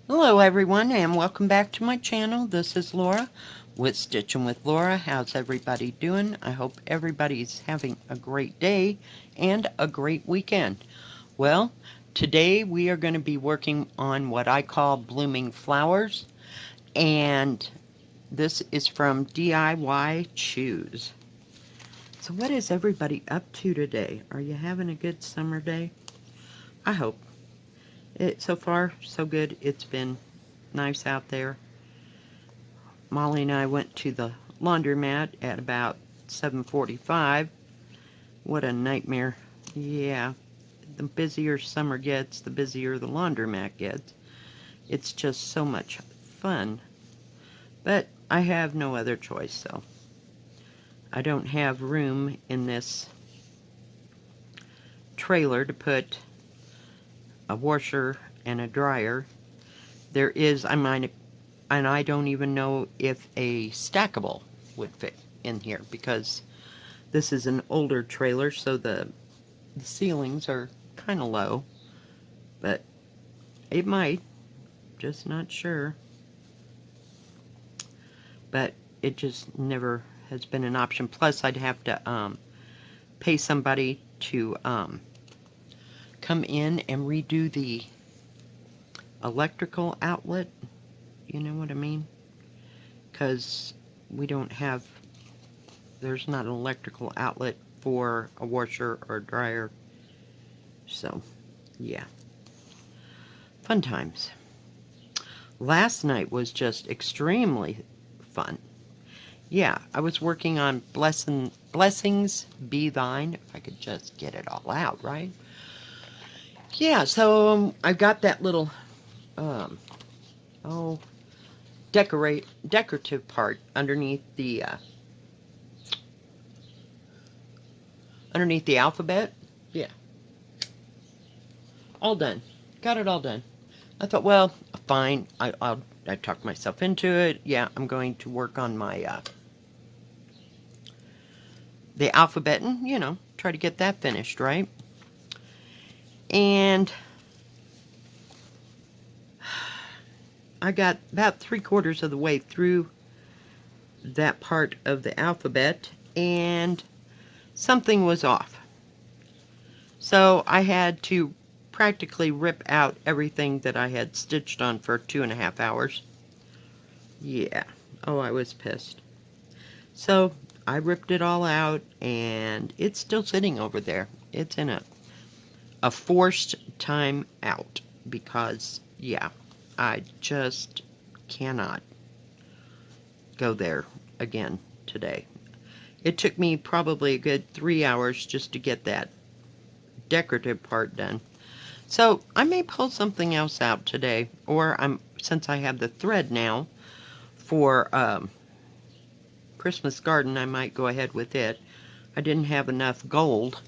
Hello everyone and welcome back to my channel. This is Laura with Stitchin with Laura. How's everybody doing? I hope everybody's having a great day and a great weekend. Well, today we are going to be working on what I call blooming flowers, and this is from DIY Choose. So what is everybody up to today? Are you having a good summer day? I hope. So far, so good. It's been nice out there. Molly and I went to the laundromat at about 7:45. What a nightmare. Yeah, the busier summer gets, the busier the laundromat gets. It's just so much fun. But I have no other choice, so I don't have room in this trailer to put a washer and a dryer. There is, and I don't even know if a stackable would fit in here because this is an older trailer, so the ceilings are kind of low, but it might, just not sure. But it just never has been an option. Plus, I'd have to pay somebody to come in and redo the electrical outlet. You know what I mean? Because we don't have, there's not an electrical outlet for a washer or a dryer. So, yeah. Fun times. Last night was just extremely fun. Yeah, I was working on Blessings Be Thine, if I could just get it all out, right? Yeah, so I got that little, um, oh, decorative part underneath the alphabet. Yeah, all done. Got it all done. I thought, well, fine. I talked myself into it. Yeah, I'm going to work on my the alphabet and try to get that finished, right? And I got about 3/4 of the way through that part of the alphabet and something was off. So I had to practically rip out everything that I had stitched on for 2.5 hours. Yeah. Oh, I was pissed. So I ripped it all out and it's still sitting over there. It's in a forced time out because, yeah, I just cannot go there again today. It took me probably a good 3 hours just to get that decorative part done. So I may pull something else out today, or since I have the thread now for Christmas garden, I might go ahead with it. I didn't have enough gold,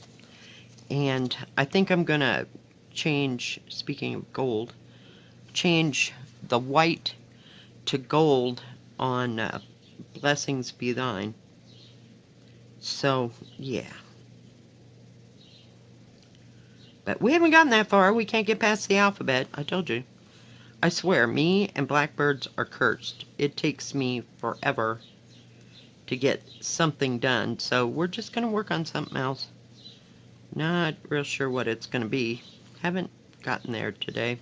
and I think I'm gonna change, speaking of gold, change the white to gold on Blessings Be Thine. So, yeah. But we haven't gotten that far. We can't get past the alphabet. I told you. I swear, me and blackbirds are cursed. It takes me forever to get something done. So we're just going to work on something else. Not real sure what it's going to be. Haven't gotten there today.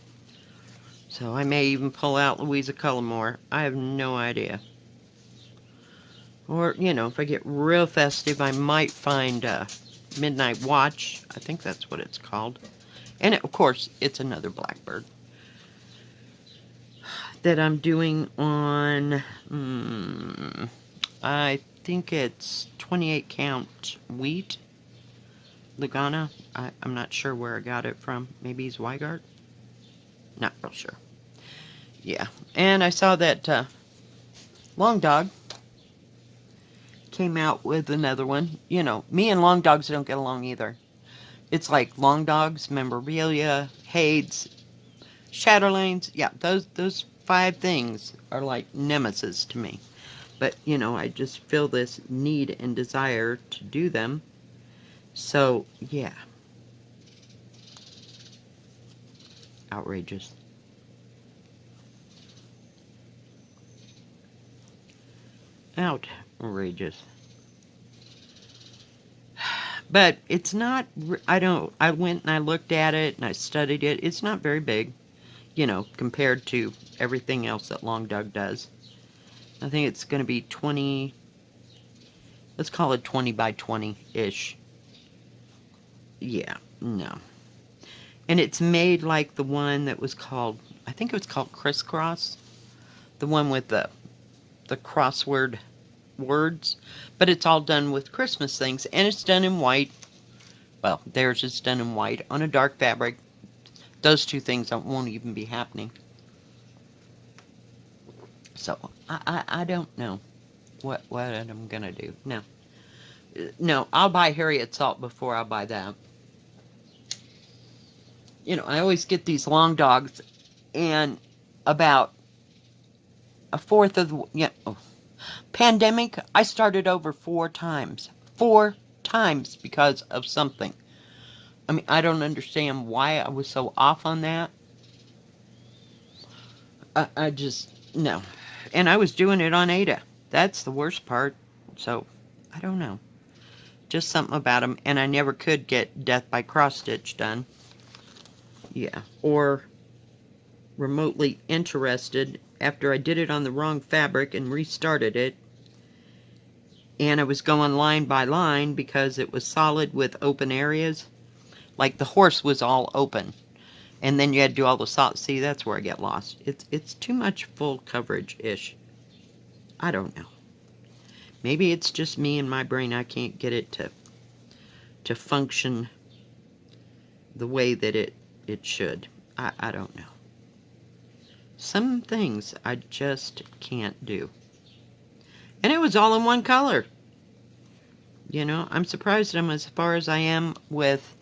So I may even pull out Louisa Cullimore. I have no idea. Or, if I get real festive, I might find Midnight Watch. I think that's what it's called. And of course, it's another blackbird that I'm doing on, I think it's 28 count wheat. Lugana. I'm not sure where I got it from. Maybe he's Weigart? Not real sure. Yeah. And I saw that Long Dog came out with another one. Me and Long Dogs don't get along either. It's like Long Dogs, Memorabilia, Hades, Shatterlanes. Yeah, those 5 things are like nemesis to me. But, I just feel this need and desire to do them. So, yeah. Outrageous. Outrageous. But it's not, I went and I looked at it and I studied it. It's not very big, compared to everything else that Long Dog does. I think it's going to be 20, let's call it 20 by 20-ish. Yeah, no. And it's made like the one that was called, I think it was called Crisscross. The one with the crossword words. But it's all done with Christmas things. And it's done in white. Well, theirs is done in white on a dark fabric. Those two things won't even be happening. So, I don't know what I'm going to do. No, I'll buy Harriet Salt before I'll buy that. I always get these Long Dogs, and about a fourth of the pandemic, I started over 4 times. 4 times because of something. I mean, I don't understand why I was so off on that. I just, no. And I was doing it on Ada. That's the worst part. So, I don't know. Just something about them. And I never could get Death by Cross Stitch done. Yeah. Or remotely interested after I did it on the wrong fabric and restarted it. And I was going line by line because it was solid with open areas. Like the horse was all open. And then you had to do all the solid. See, that's where I get lost. It's too much full coverage-ish. I don't know. Maybe it's just me and my brain. I can't get it to function the way that it should. I don't know. Some things I just can't do. And it was all in one color. I'm surprised I'm as far as I am with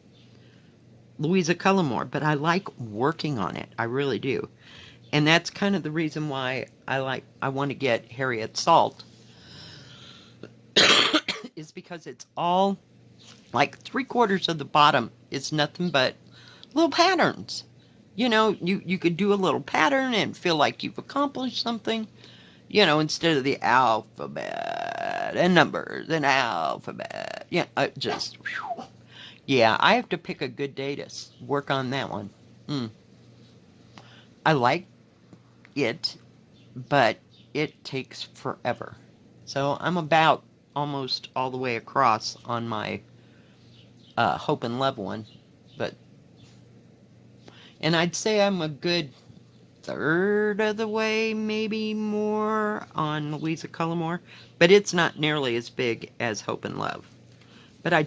Louisa Cullimore, but I like working on it. I really do. And that's kind of the reason why I want to get Harriet Salt is because it's all like 3/4 of the bottom is nothing but little patterns. You could do a little pattern and feel like you've accomplished something, instead of the alphabet and numbers and alphabet. Yeah, just, whew. Yeah, I have to pick a good day to work on that one. I like it, but it takes forever. So I'm about almost all the way across on my Hope and Love one. And I'd say I'm a good 1/3 of the way, maybe more, on Louisa Cullimore. But it's not nearly as big as Hope and Love. But I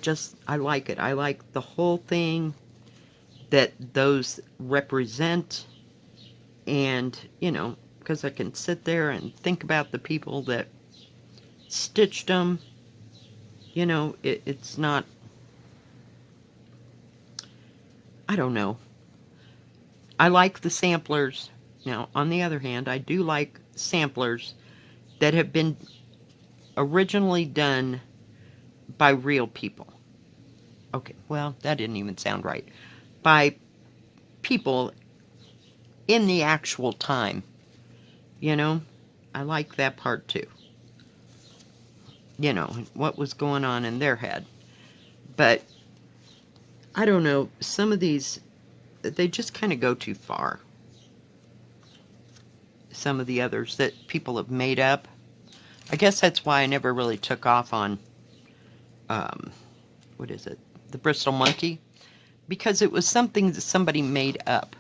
like it. I like the whole thing that those represent. And, because I can sit there and think about the people that stitched them. It's not, I don't know. I like the samplers. Now, on the other hand, I do like samplers that have been originally done by real people. Okay, well, that didn't even sound right. By people in the actual time. I like that part too. What was going on in their head. But, I don't know, some of these, they just kind of go too far. Some of the others that people have made up. I guess that's why I never really took off on, what is it? The Bristol Monkey. Because it was something that somebody made up.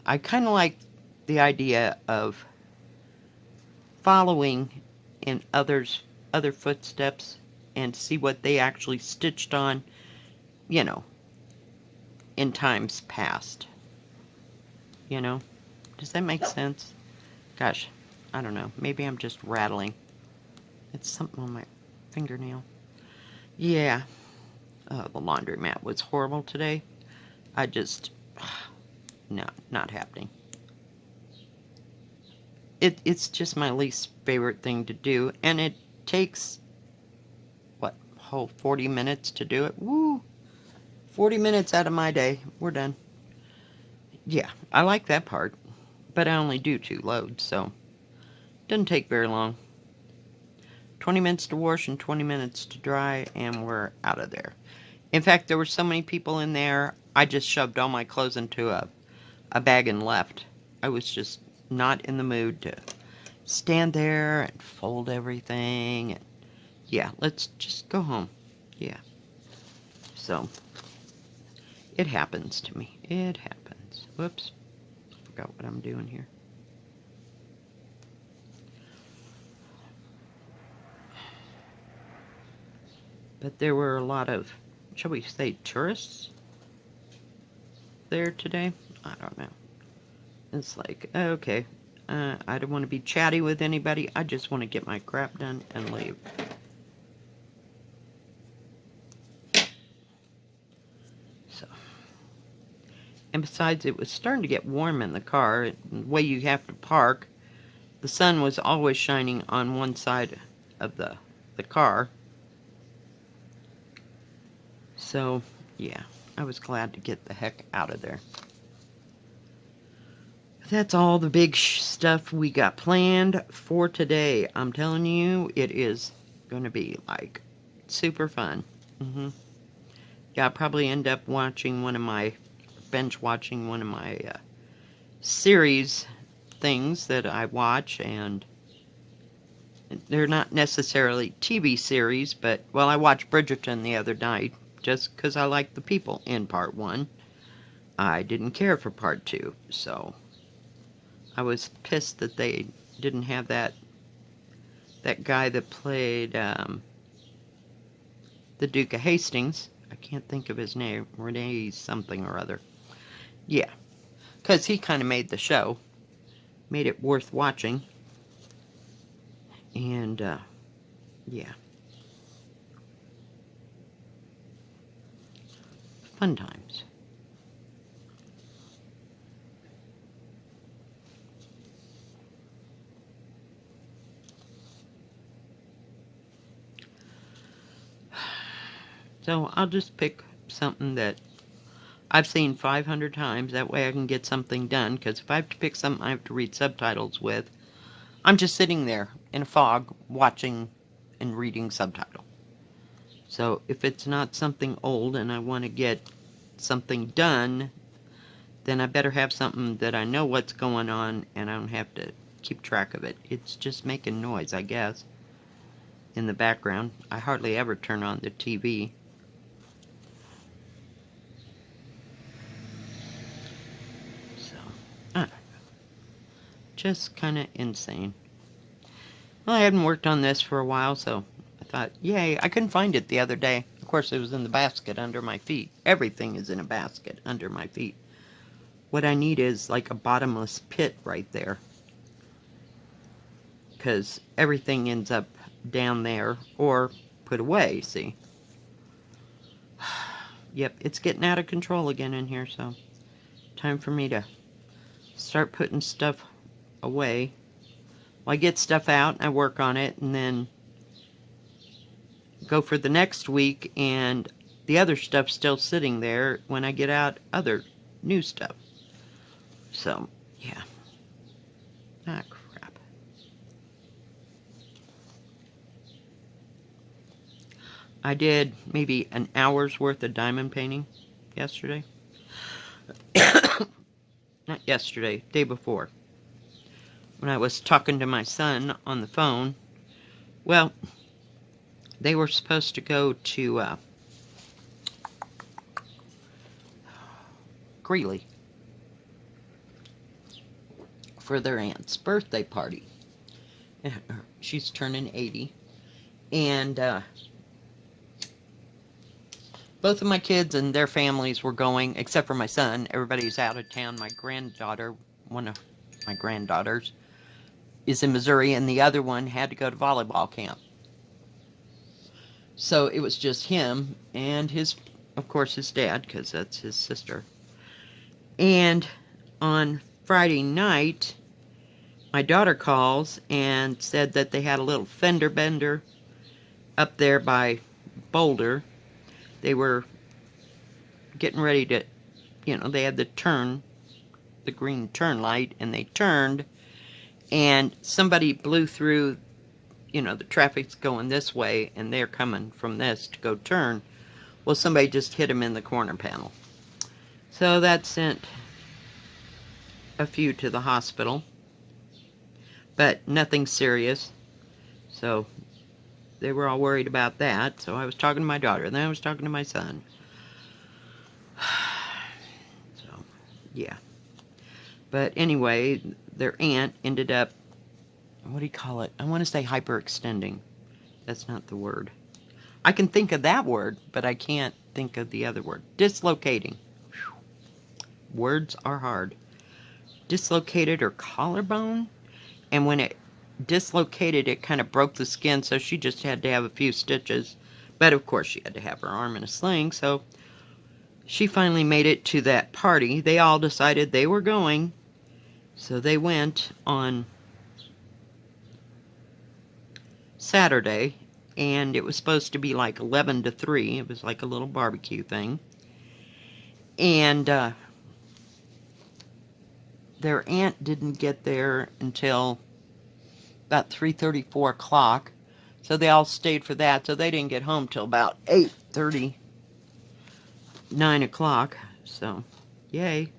I kind of like the idea of following in other footsteps and see what they actually stitched on, in times past. Does that make sense? Gosh, I don't know. Maybe I'm just rattling. It's something on my fingernail. Yeah. The laundromat was horrible today. I just... No, not happening. It's just my least favorite thing to do. And it takes, what, whole 40 minutes to do it? Woo! 40 minutes out of my day. We're done. Yeah, I like that part. But I only do 2 loads, so... Doesn't take very long. 20 minutes to wash and 20 minutes to dry, and we're out of there. In fact, there were so many people in there, I just shoved all my clothes into a bag and left. I was just not in the mood to stand there and fold everything. And yeah, let's just go home. Yeah. So, it happens to me. It happens. Whoops. Forgot what I'm doing here. But there were a lot of, shall we say, tourists there today. I don't know. It's like, okay, I don't want to be chatty with anybody. I just want to get my crap done and leave. So, and besides, it was starting to get warm in the car. The way you have to park, the sun was always shining on one side of the car. So, yeah, I was glad to get the heck out of there. That's all the big stuff we got planned for today. I'm telling you, it is going to be, like, super fun. Yeah, I'll probably end up watching binge watching one of my series things that I watch, and they're not necessarily TV series, but, well, I watched Bridgerton the other night, just because I liked the people in part 1. I didn't care for part 2, so I was pissed that they didn't have that guy that played the Duke of Hastings. I can't think of his name. Renee something or other. Yeah, because he kind of made the show. Made it worth watching. And, yeah. Fun times. So I'll just pick something that I've seen 500 times. That way I can get something done. Because if I have to pick something I have to read subtitles with, I'm just sitting there in a fog watching and reading subtitle. So if it's not something old and I want to get something done, then I better have something that I know what's going on and I don't have to keep track of it. It's just making noise, I guess, in the background. I hardly ever turn on the TV. So, I don't know. Just kind of insane. Well, I hadn't worked on this for a while, so I thought, yay, I couldn't find it the other day. Of course, it was in the basket under my feet. Everything is in a basket under my feet. What I need is like a bottomless pit right there. Because everything ends up down there or put away, see? Yep, it's getting out of control again in here, so time for me to start putting stuff away. Well, I get stuff out, I work on it, and then go for the next week, and the other stuff's still sitting there when I get out other new stuff. So, yeah. Ah, crap. I did maybe an hour's worth of diamond painting yesterday. Not yesterday, day before. When I was talking to my son on the phone. Well, they were supposed to go to Greeley for their aunt's birthday party. She's turning 80. And both of my kids and their families were going, except for my son. Everybody's out of town. My granddaughter, one of my granddaughters, is in Missouri, and the other one had to go to volleyball camp. So it was just him and his, of course, his dad, because that's his sister. And on Friday night, my daughter calls and said that they had a little fender bender up there by Boulder. They were getting ready to, they had the green turn light, and they turned, and somebody blew through you know, the traffic's going this way and they're coming from this to go turn. Well, somebody just hit him in the corner panel. So that sent a few to the hospital, but nothing serious. So they were all worried about that. So I was talking to my daughter, and then I was talking to my son. So, yeah. But anyway, their aunt ended up, what do you call it? I want to say hyperextending. That's not the word. I can think of that word, but I can't think of the other word. Dislocating. Whew. Words are hard. Dislocated her collarbone, and when it dislocated, it kind of broke the skin, so she just had to have a few stitches. But of course, she had to have her arm in a sling, so she finally made it to that party. They all decided they were going, so they went on Saturday, and it was supposed to be like 11 to 3. It was like a little barbecue thing. And their aunt didn't get there until about 3:30, 4 o'clock. So they all stayed for that. So they didn't get home till about 8:30, 9 o'clock. So, yay.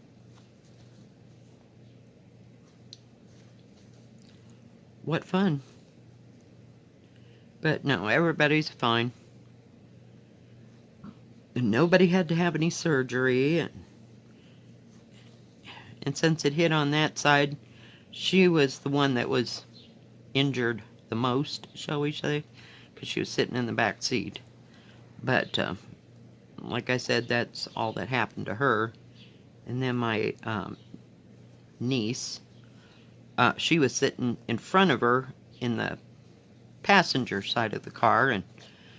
What fun. But no, everybody's fine. And nobody had to have any surgery. And since it hit on that side, she was the one that was injured the most, shall we say, because she was sitting in the back seat. But like I said, that's all that happened to her. And then my niece, she was sitting in front of her in the passenger side of the car, and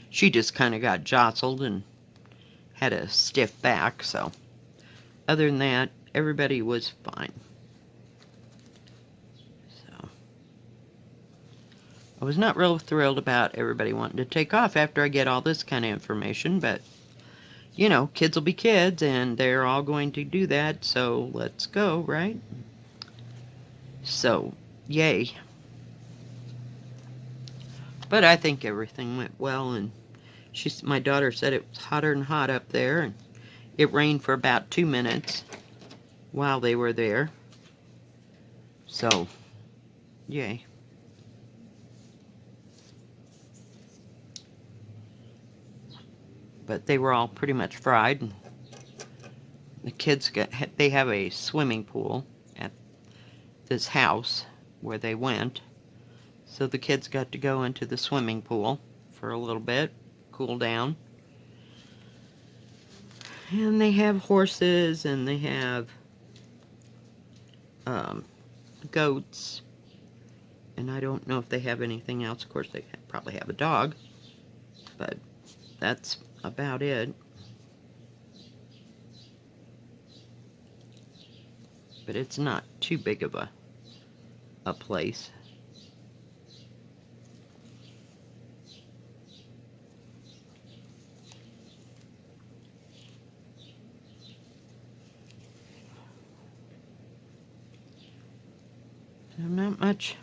she just kind of got jostled and had a stiff back. So other than that, everybody was fine. So I was not real thrilled about everybody wanting to take off after I get all this kind of information, but you know, kids will be kids, and they're all going to do that, so let's go, right? So, yay. But I think everything went well, and my daughter said it was hotter than hot up there, and it rained for about 2 minutes while they were there. So, yay. But they were all pretty much fried. The kids they have a swimming pool at this house where they went. So the kids got to go into the swimming pool for a little bit, cool down. And they have horses, and they have goats. And I don't know if they have anything else. Of course, they probably have a dog. But that's about it. But it's not too big of a place. So not much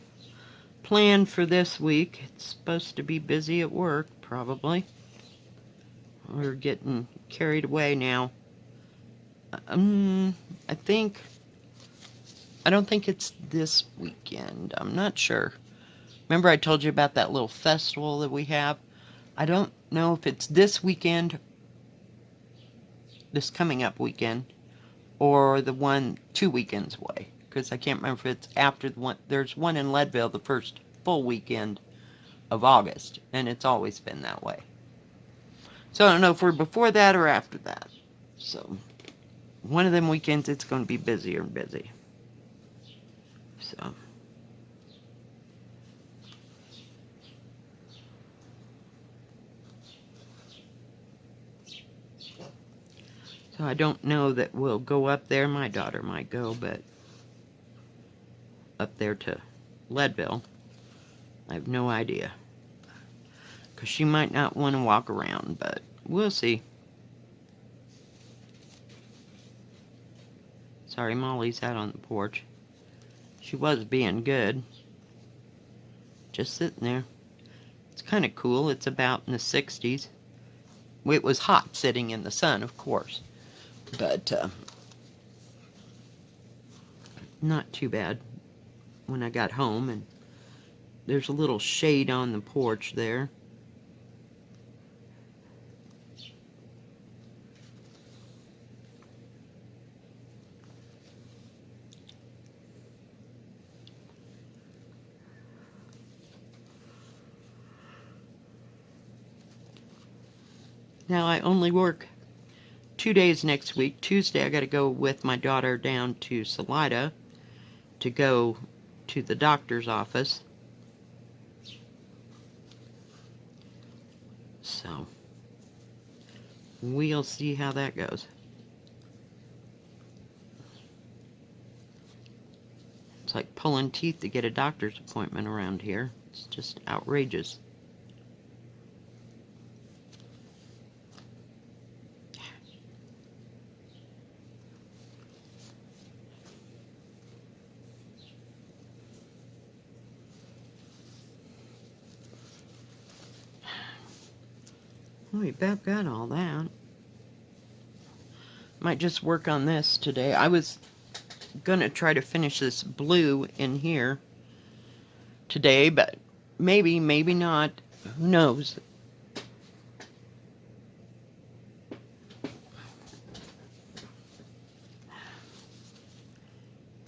planned for this week. It's supposed to be busy at work, probably. We're getting carried away now. I don't think it's this weekend. I'm not sure. Remember I told you about that little festival that we have? I don't know if it's this weekend, this coming up weekend, or the one 2 weekends away. Because I can't remember if it's after the one. There's one in Leadville the first full weekend of August, and it's always been that way. So I don't know if we're before that or after that. So one of them weekends it's going to be busier and busy. So I don't know that we'll go up there. My daughter might go, but up there to Leadville, I have no idea. Because she might not want to walk around, but we'll see. Sorry, Molly's out on the porch. She was being good. Just sitting there. It's kind of cool. It's about in the 60s. It was hot sitting in the sun, of course, but not too bad when I got home. And there's a little shade on the porch there. Now I only work 2 days next week. Tuesday I got to go with my daughter down to Salida to go to the doctor's office. So we'll see how that goes. It's like pulling teeth to get a doctor's appointment around here. It's just outrageous. We about got all that. Might just work on this today. I was gonna try to finish this blue in here today, but maybe not. Who knows?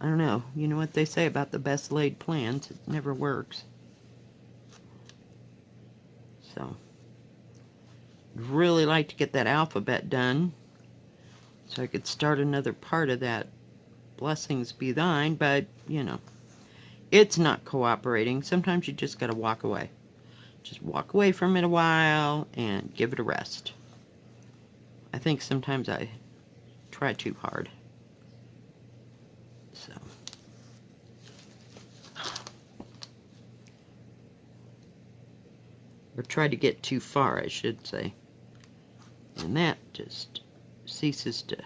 I don't know. You know what they say about the best laid plans? It never works. So really like to get that alphabet done so I could start another part of that Blessings Be Thine, but you know, it's not cooperating. Sometimes you just gotta walk away. Just walk away from it a while and give it a rest. I think sometimes I try too hard. So or try to get too far, I should say. And that just ceases to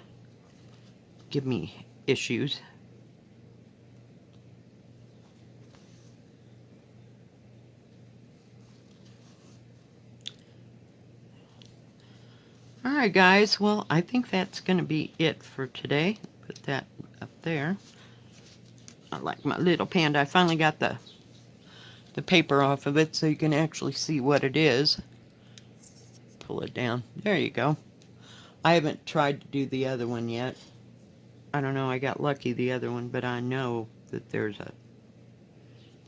give me issues. Alright guys, well I think that's going to be it for today. Put that up there. I like my little panda. I finally got the paper off of it so you can actually see what it is. Pull it down. There you go. I haven't tried to do the other one yet. I don't know, I got lucky the other one, but I know that there's a...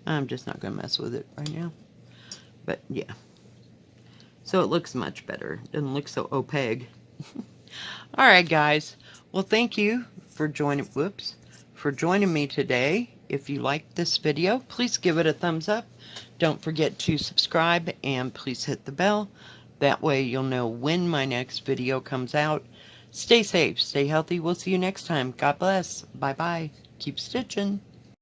I'm just not going to mess with it right now. But yeah. So it looks much better. It doesn't look so opaque. Alright guys. Well thank you for joining me today. If you liked this video, please give it a thumbs up. Don't forget to subscribe and please hit the bell. That way you'll know when my next video comes out. Stay safe, stay healthy. We'll see you next time. God bless. Bye-bye. Keep stitching.